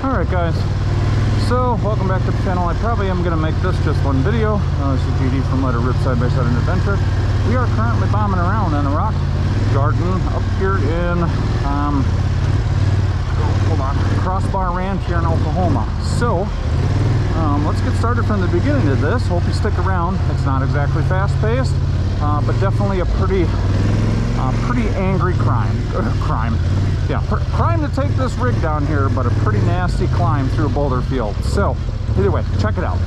Alright guys, so welcome back to the channel. I probably am going to make this just one video. This is GD from Let It Rip Side by Side and Adventure. We are currently bombing around in a rock garden up here in Crossbar Ranch here in Oklahoma. So let's get started from the beginning of this. Hope you stick around. It's not exactly fast-paced, but definitely a pretty angry crime to take this rig down here, but a pretty nasty climb through a boulder field. So either way, check it out.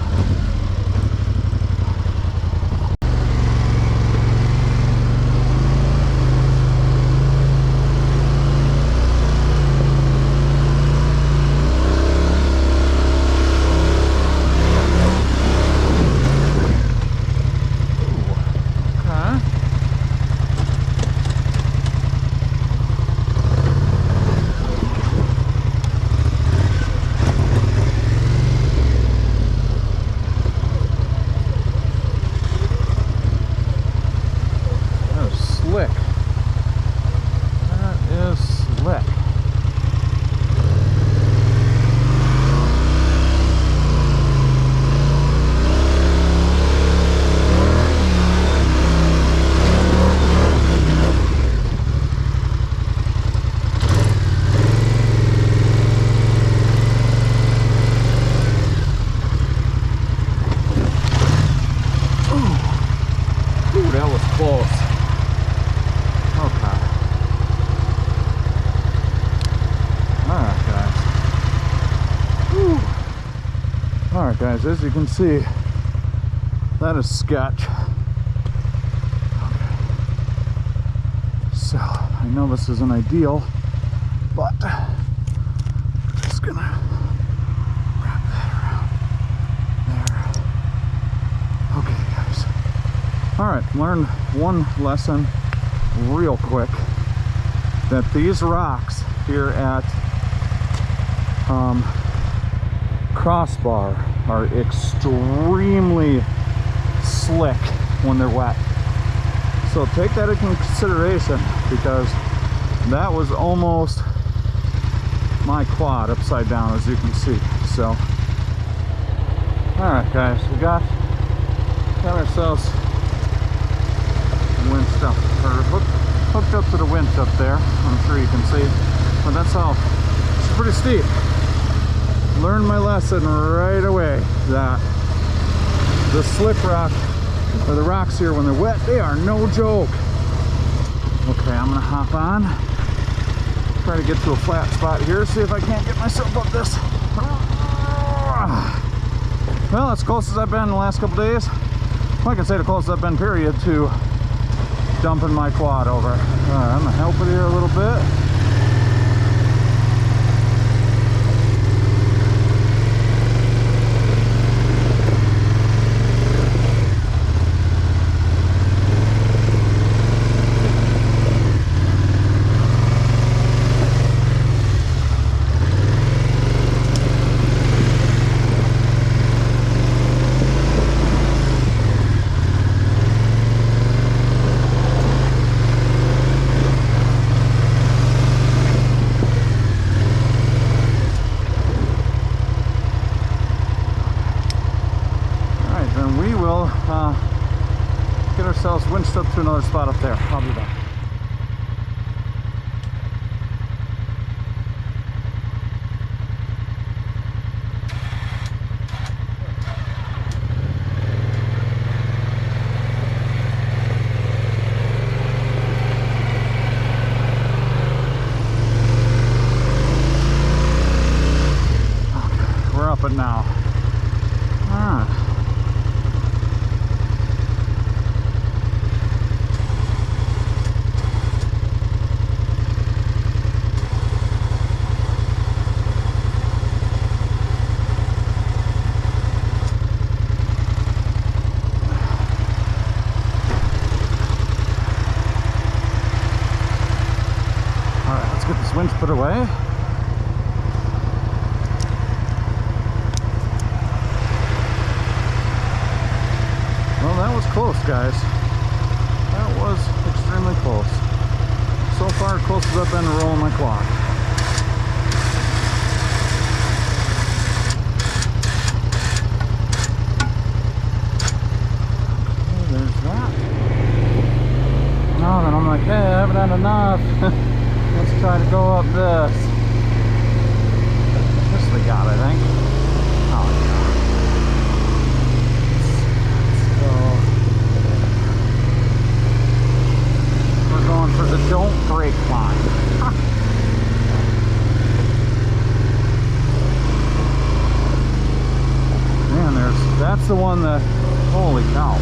Alright guys, as you can see, that is sketch. Okay. So, I know this isn't ideal, but I'm just gonna wrap that around there. Okay guys. Alright, learned one lesson real quick, that these rocks here at Crossbar are extremely slick when they're wet. So take that into consideration, because that was almost my quad upside down, as you can see. So alright guys, we got ourselves winched up, or hooked up to the winch up there. I'm sure you can see, but that's all. It's pretty steep. Learned my lesson right away that the slick rock, or the rocks here when they're wet, they are no joke. Okay, I'm gonna hop on, try to get to a flat spot here, see if I can't get myself up this. Well, as close as I've been the last couple days. I can say the closest I've been, period, to dumping my quad over. I'm gonna help it here a little bit. Get ourselves winched up to another spot up there. I'll be back. Okay, we're up it now. Winch put away. Well, that was close, guys. That was extremely close. So far, close as I've been to rolling my quad. had enough. Let's try to go up this. This we got, I think. Oh yeah. So we're going for the don't break line. Man, that's the one that, holy cow.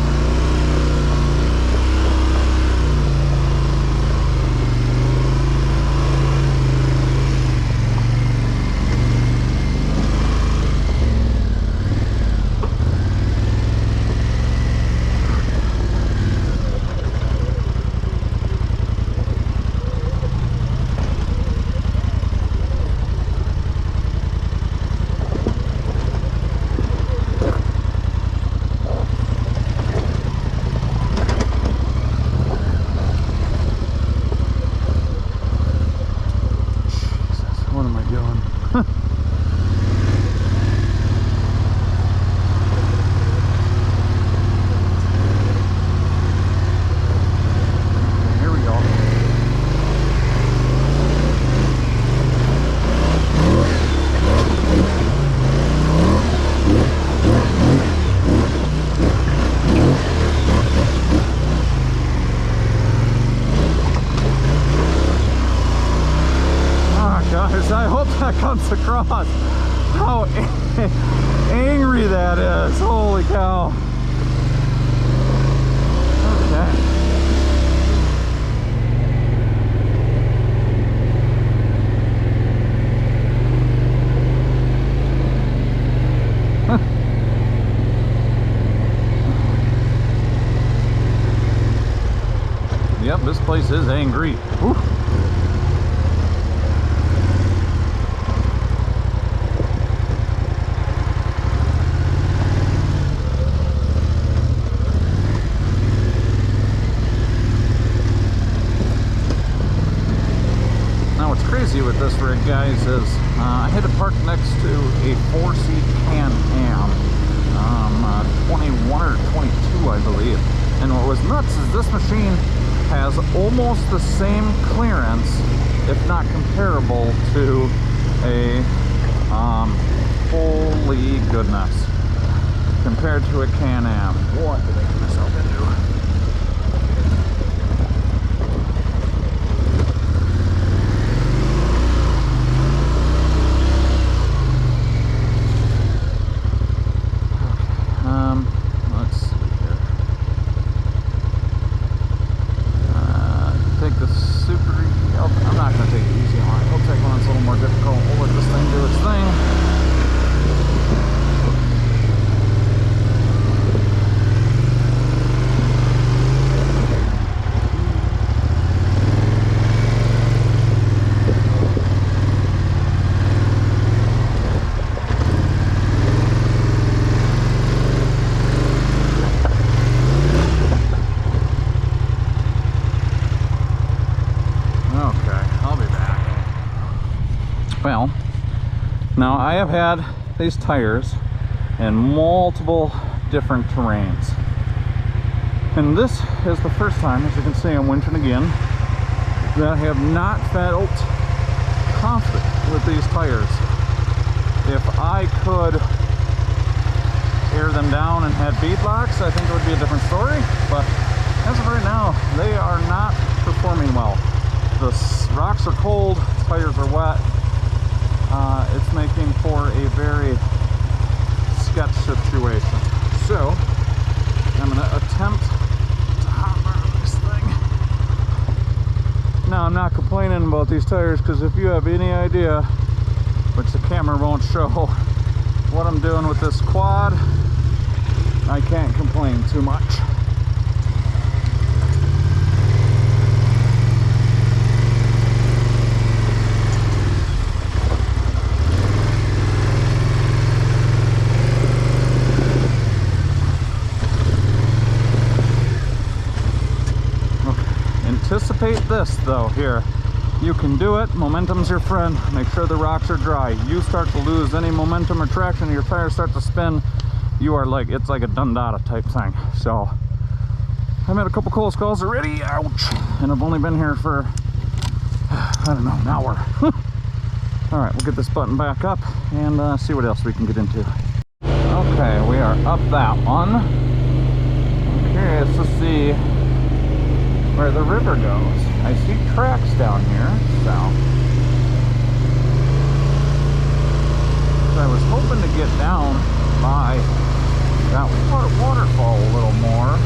I hope that comes across how angry that is. Holy cow. Okay. Yep, this place is angry. Whew. With this rig, guys, is I had to park next to a 4-seat Can-Am, 21 or 22, I believe. And what was nuts is this machine has almost the same clearance, if not comparable, to a holy goodness, compared to a Can-Am. What did I get myself into? Well, now I have had these tires in multiple different terrains, and this is the first time, as you can see, I'm winching again, that I have not felt confident with these tires. If I could air them down and had bead locks, I think it would be a different story, but as of right now, they are not performing well. The rocks are cold, tires are wet. It's making for a very sketch situation. So I'm going to attempt to hop out of this thing. Now, I'm not complaining about these tires, because if you have any idea, which the camera won't show, what I'm doing with this quad, I can't complain too much. Anticipate this though here. You can do it. Momentum's your friend. Make sure the rocks are dry. You start to lose any momentum or traction, your tires start to spin, you are like, it's like a Dundada type thing. So I've had a couple close calls already, ouch, and I've only been here for, I don't know, an hour. All right, we'll get this button back up and see what else we can get into. Okay, we are up that one. I'm curious to see where the river goes. I see tracks down here, south. So I was hoping to get down by that waterfall a little more.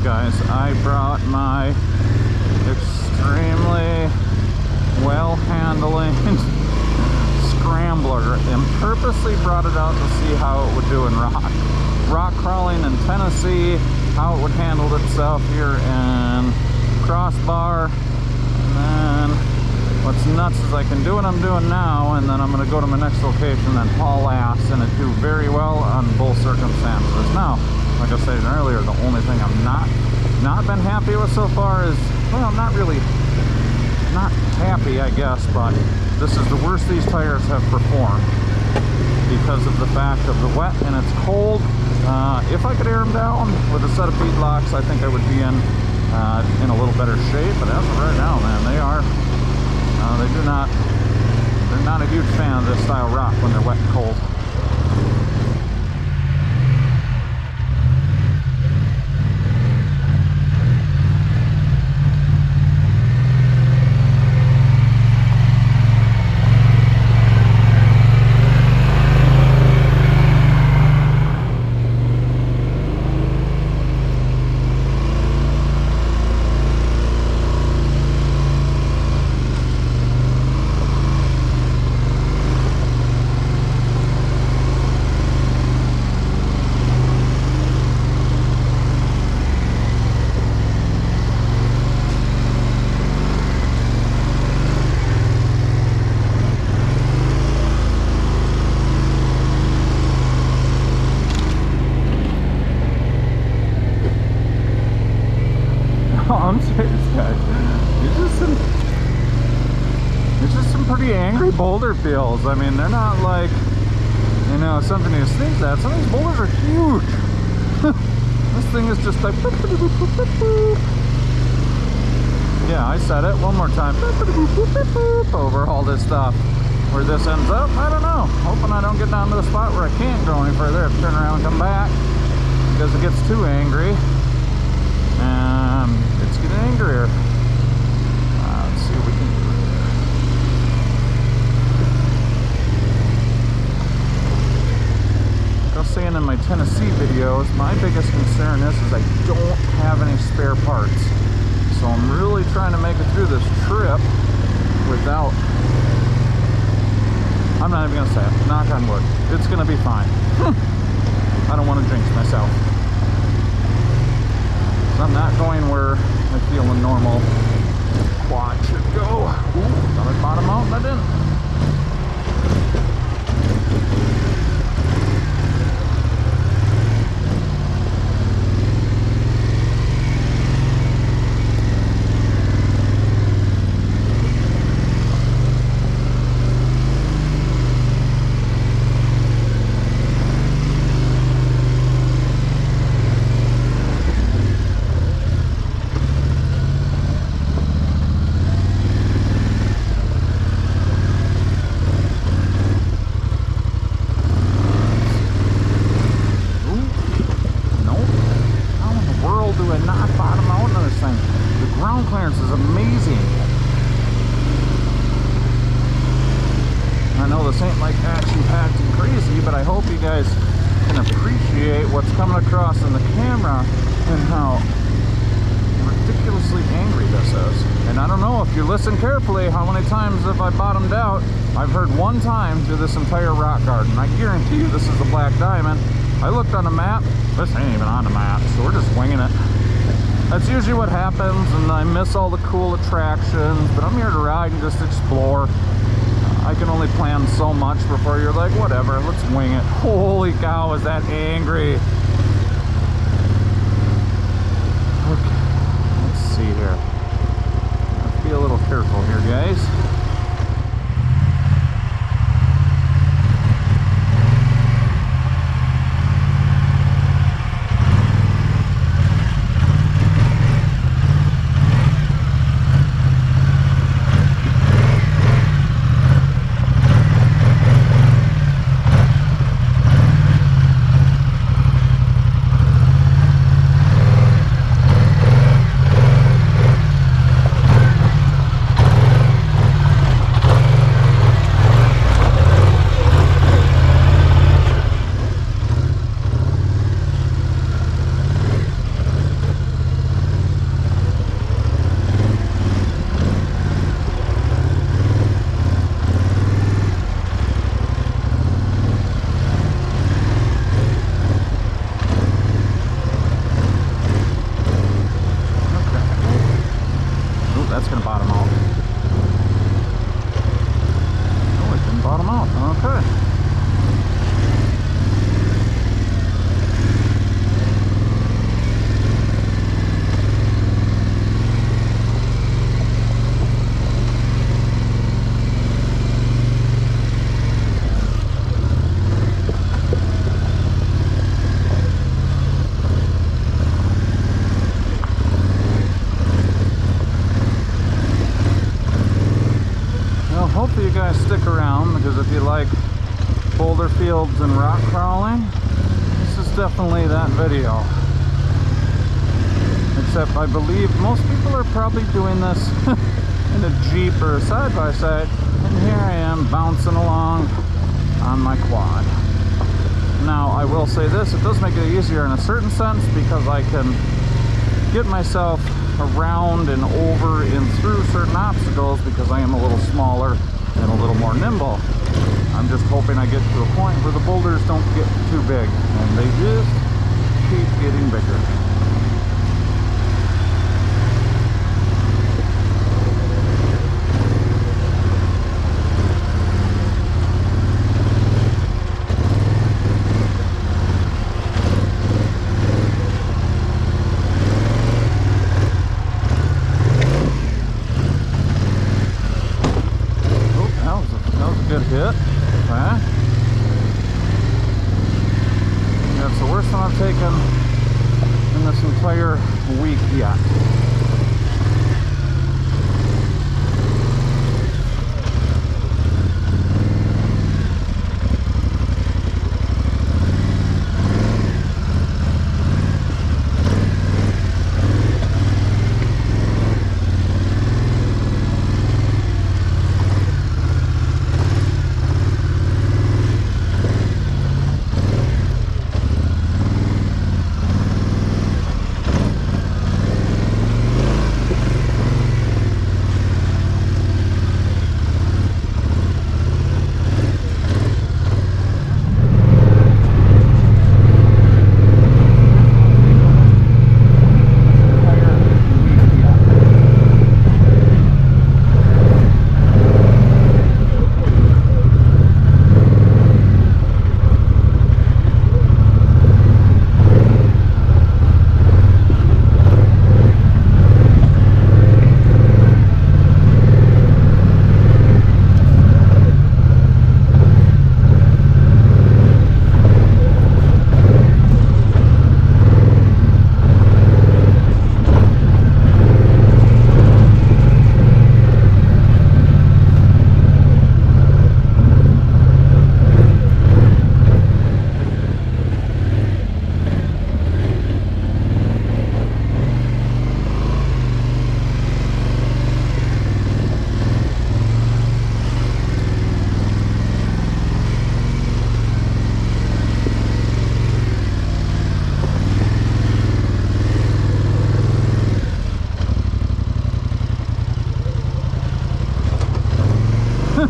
Guys, I brought my extremely well-handling Scrambler and purposely brought it out to see how it would do in rock crawling in Tennessee, how it would handle itself here in Crossbar. And then what's nuts is I can do what I'm doing now, and then I'm going to go to my next location and haul ass, and it do very well on both circumstances. Now, like I said earlier, the only thing I'm not been happy with so far is, well, not happy, I guess, but this is the worst these tires have performed because of the fact of the wet and it's cold. If I could air them down with a set of bead locks, I think I would be in a little better shape. But as of right now, man, they're not a huge fan of this style rock when they're wet and cold. I'm serious, guys. It's just some pretty angry boulder feels. I mean, they're not like, you know, something you sneeze at. Some of these boulders are huge. This thing is just like, boop, boop, boop, boop, boop. Yeah, I said it one more time. Boop, boop, boop, boop, boop, boop, over all this stuff. Where this ends up, I don't know. Hoping I don't get down to the spot where I can't go any further. I have to turn around and come back because it gets too angry. It's getting angrier. Let's see what we can do. Like I was saying in my Tennessee videos, my biggest concern is I don't have any spare parts. So I'm really trying to make it through this trip without... I'm not even going to say it. Knock on wood. It's going to be fine. I don't want to jinx myself. I'm not going where I feel a normal quad should go. Ooh, thought I'd bottom out, and I didn't. this ain't like action-packed and crazy, but I hope you guys can appreciate what's coming across in the camera and how ridiculously angry this is. And I don't know if you listen carefully, how many times have I bottomed out? I've heard one time through this entire rock garden. I guarantee you this is a black diamond. I looked on the map, this ain't even on the map, so we're just winging it. That's usually what happens, and I miss all the cool attractions, but I'm here to ride and just explore. I can only plan so much before you're like, whatever, let's wing it. Holy cow, is that angry. Okay, let's see here. Let's be a little careful here, guys. That's gonna bottom out. Oh, it didn't bottom out. Okay. Hopefully you guys stick around, because if you like boulder fields and rock crawling, this is definitely that video. Except I believe most people are probably doing this in a Jeep or a side-by-side, and here I am bouncing along on my quad. Now I will say this, it does make it easier in a certain sense, because I can get myself around and over and through certain obstacles because I am a little smaller and a little more nimble. I'm just hoping I get to a point where the boulders don't get too big, and they just keep getting bigger. Hit. Okay. That's the worst one I've taken in this entire week yet.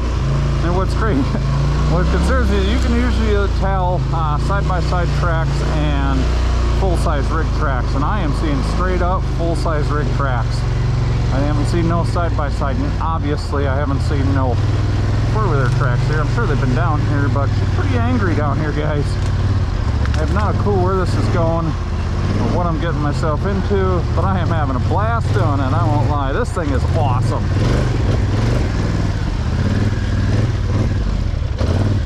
And what's great, what concerns me, you can usually tell side-by-side tracks and full-size rig tracks, and I am seeing straight up full-size rig tracks. I haven't seen no side-by-side, and obviously I haven't seen no four-wheeler tracks here. I'm sure they've been down here, but she's pretty angry down here, guys. I have not a clue where this is going or what I'm getting myself into, but I am having a blast doing it, I won't lie. This thing is awesome.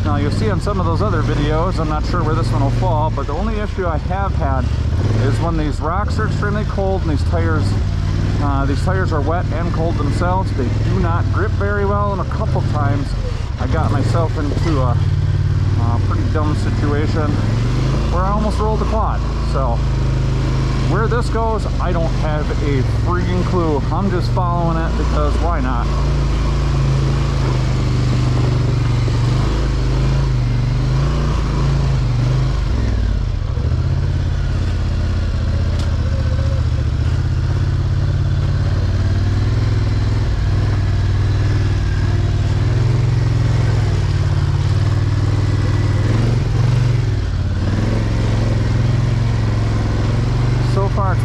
Now you'll see on some of those other videos, I'm not sure where this one will fall, but the only issue I have had is when these rocks are extremely cold and these tires are wet and cold themselves, they do not grip very well, and a couple times I got myself into a pretty dumb situation where I almost rolled the quad. So where this goes, I don't have a freaking clue. I'm just following it because why not?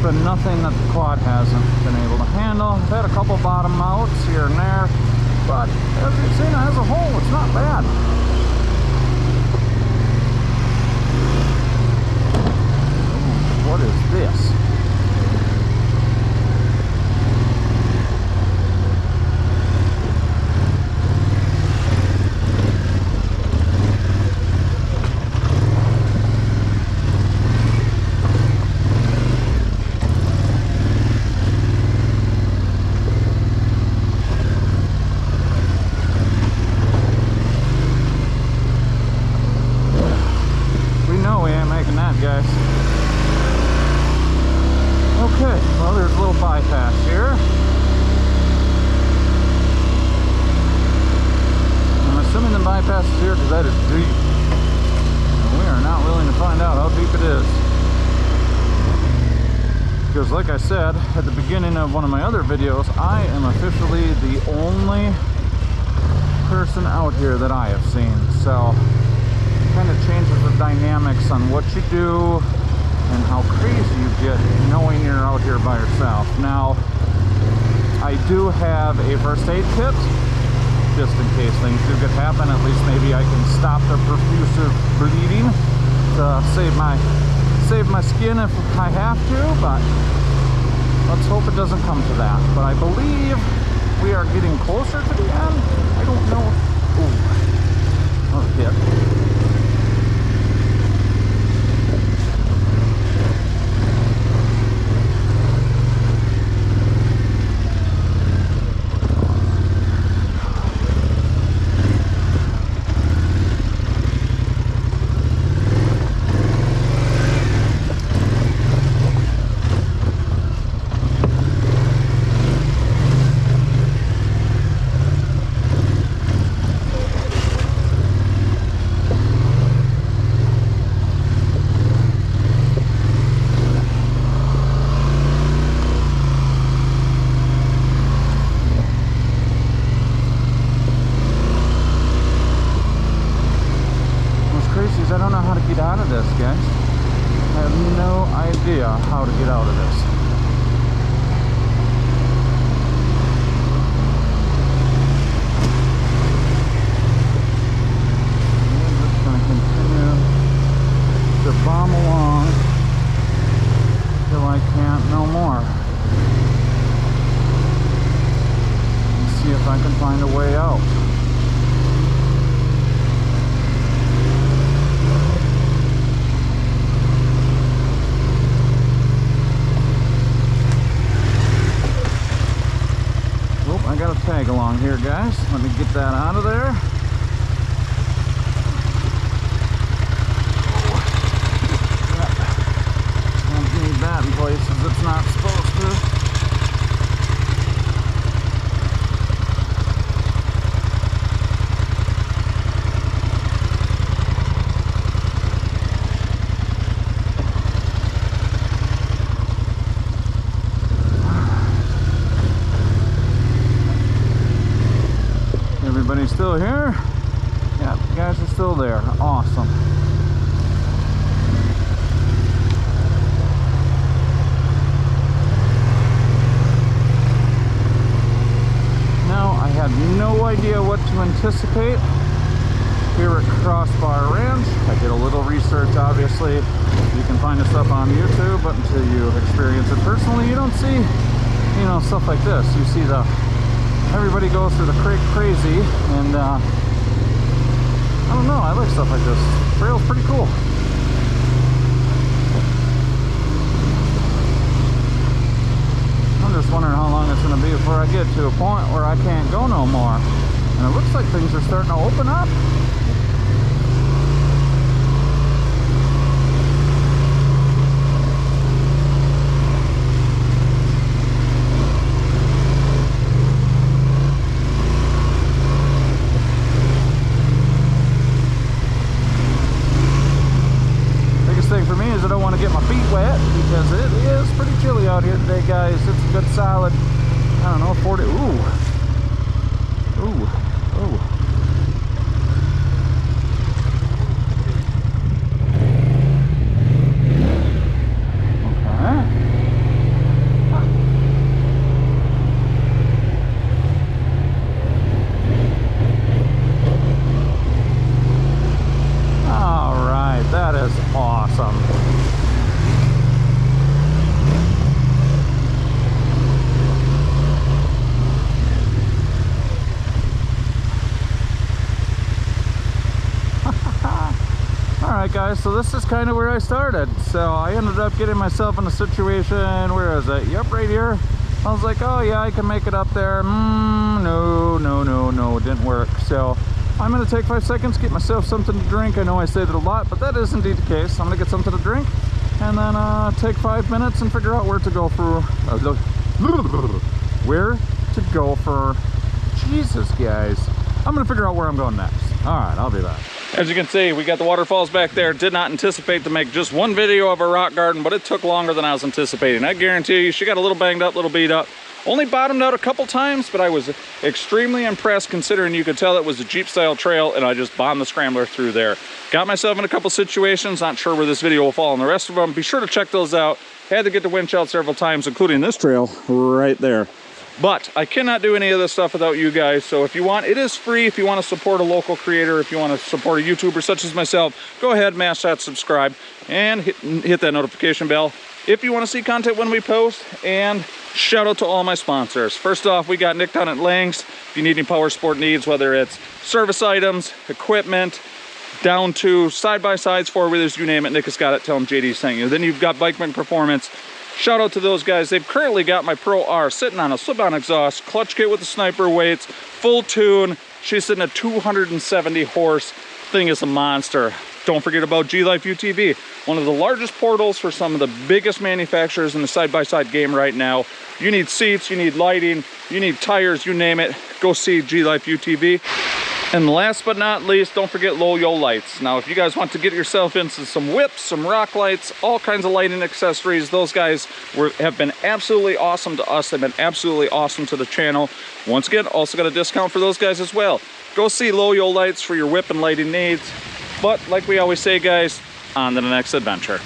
But nothing that the quad hasn't been able to handle. I've had a couple bottom outs here and there, but as you've seen, as a whole, it's not bad. Ooh, what is this? Guys. Okay, well there's a little bypass here. I'm assuming the bypass is here because that is deep. And we are not willing to find out how deep it is. Because like I said at the beginning of one of my other videos, I am officially the only person out here that I have seen. So kind of changes the dynamics on what you do and how crazy you get knowing you're out here by yourself. Now, I do have a first aid kit just in case things do get happen. At least maybe I can stop the profuse bleeding to save my skin if I have to, but let's hope it doesn't come to that. But I believe we are getting closer to the end. I don't know. Ooh, what a hit. I don't know how to get out of this, guys. I have no idea how to get out of this. I'm just going to continue to bomb along till I can't no more. And see if I can find a way out. I got a tag along here, guys. Let me get that out of there. Don't need that in places it's not supposed to. Everybody still here? Yeah, the guys are still there. Awesome. Now, I had no idea what to anticipate here at Crossbar Ranch. I did a little research, obviously. You can find this stuff on YouTube, but until you experience it personally, you don't see, you know, stuff like this. You see everybody goes through the crazy, and I don't know, I like stuff like this. The trail's pretty cool. I'm just wondering how long it's going to be before I get to a point where I can't go no more. And it looks like things are starting to open up. For me is I don't want to get my feet wet because it is pretty chilly out here today, guys. It's a good solid, I don't know, 40. Ooh. That is awesome. Alright guys, so this is kind of where I started. So I ended up getting myself in a situation, where is it? Yep, right here. I was like, oh yeah, I can make it up there. No, it didn't work. So I'm going to take 5 seconds, get myself something to drink. I know I said it a lot, but that is indeed the case. I'm going to get something to drink, and then take 5 minutes and figure out where to go for... Jesus, guys. I'm going to figure out where I'm going next. Alright, I'll be back. As you can see, we got the waterfalls back there. Did not anticipate to make just one video of a rock garden, but it took longer than I was anticipating. I guarantee you, she got a little banged up, a little beat up. Only bottomed out a couple times, but I was extremely impressed considering you could tell it was a Jeep style trail, and I just bombed the Scrambler through there. Got myself in a couple situations, not sure where this video will fall on the rest of them. Be sure to check those out. Had to get the winch out several times, including this trail right there. But I cannot do any of this stuff without you guys, so if you want, it is free. If you want to support a local creator, if you want to support a YouTuber such as myself, go ahead, mash that subscribe, and hit that notification bell if you want to see content when we post. And shout out to all my sponsors. First off, we got Nick down at Langs. If you need any power sport needs, whether it's service items, equipment, down to side-by-sides, four-wheelers, you name it, Nick has got it. Tell him JD sent you. Then you've got Bikeman Performance. Shout out to those guys. They've currently got my Pro R sitting on a slip-on exhaust, clutch kit with the sniper weights, full tune. She's sitting at 270 horse. Thing is a monster. Don't forget about G-Life UTV, one of the largest portals for some of the biggest manufacturers in the side-by-side game right now. You need seats, you need lighting, you need tires, you name it. Go see G-Life UTV. And last but not least, don't forget Loyo lights. Now, if you guys want to get yourself into some whips, some rock lights, all kinds of lighting accessories, those guys have been absolutely awesome to us. They've been absolutely awesome to the channel. Once again, also got a discount for those guys as well. Go see Loyo lights for your whip and lighting needs. But like we always say, guys, on to the next adventure.